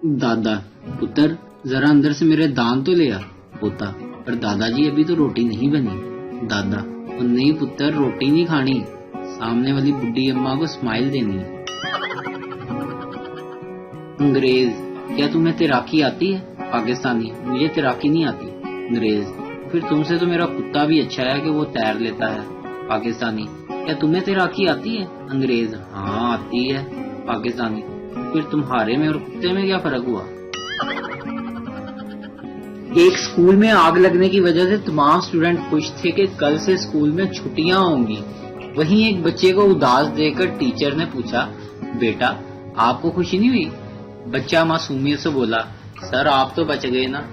दादा, पुत्र जरा अंदर से मेरे दान तो ले आ। पोता, पर दादाजी अभी तो रोटी नहीं बनी। दादा, और नहीं पुत्र, रोटी नहीं खानी, सामने वाली बुड्ढी अम्मा को स्माइल देनी है। अंग्रेज, क्या तुम्हें तैराकी आती है? पाकिस्तानी, मुझे तैराकी नहीं आती। अंग्रेज, फिर तुमसे तो मेरा कुत्ता भी अच्छा है कि वो तैर लेता है। पाकिस्तानी, क्या तुम्हें तैराकी आती है? अंग्रेज, हाँ आती है। पाकिस्तानी, फिर तुम्हारे में और कुत्ते में क्या फर्क हुआ? एक स्कूल में आग लगने की वजह से तमाम स्टूडेंट खुश थे कि कल से स्कूल में छुट्टियां होंगी। वहीं एक बच्चे को उदास देखकर टीचर ने पूछा, बेटा आपको खुशी नहीं हुई? बच्चा मासूमियत से बोला, सर आप तो बच गए ना।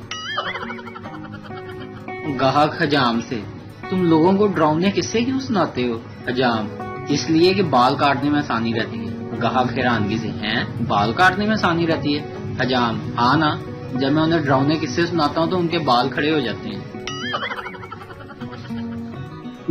गाहक हजाम से, तुम लोगों को डरावने किस्से क्यों सुनाते हो? हजाम, इसलिए कि बाल काटने में आसानी रहती है। गाहक हैरानगी से, हैं बाल काटने में आसानी रहती है? हजाम, हाँ ना, जब मैं उन्हें डरावने किस्से सुनाता हूँ तो उनके बाल खड़े हो जाते हैं।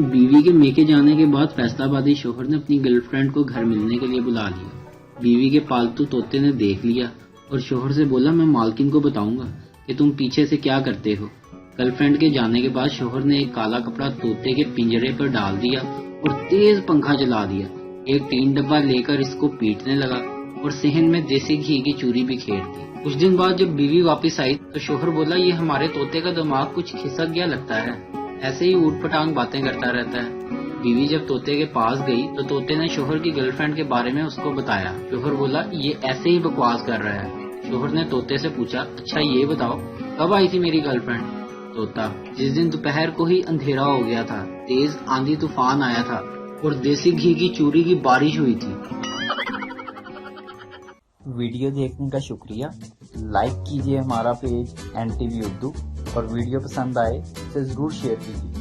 बीवी के मेके जाने के बाद फैसलाबादी शोहर ने अपनी गर्लफ्रेंड को घर मिलने के लिए बुला लिया। बीवी के पालतू तोते ने देख लिया और शोहर से बोला, मैं मालकिन को बताऊंगा कि तुम पीछे से क्या करते हो। गर्लफ्रेंड के जाने के बाद शोहर ने एक काला कपड़ा तोते के पिंजरे पर डाल दिया और तेज पंखा चला दिया। एक टीन डब्बा लेकर इसको पीटने लगा और सेहन में देसी घी की चूरी बिखेर दी। कुछ दिन बाद जब बीवी वापस आई तो शोहर बोला, ये हमारे तोते का दिमाग कुछ खिसक गया लगता है, ऐसे ही ऊट पटांग बातें करता रहता है। बीवी जब तोते के पास गई तो तोते ने शोहर की गर्लफ्रेंड के बारे में उसको बताया। शोहर बोला, ये ऐसे ही बकवास कर रहा है। शोहर ने तोते से पूछा, अच्छा ये बताओ कब आई थी मेरी गर्लफ्रेंड? तोता, जिस दिन दोपहर को ही अंधेरा हो गया था, तेज आंधी तूफान आया था और देसी घी की चूरी की बारिश हुई थी। वीडियो देखने का शुक्रिया। लाइक कीजिए हमारा पेज NTV उर्दू और वीडियो पसंद आए तो जरूर शेयर कीजिए।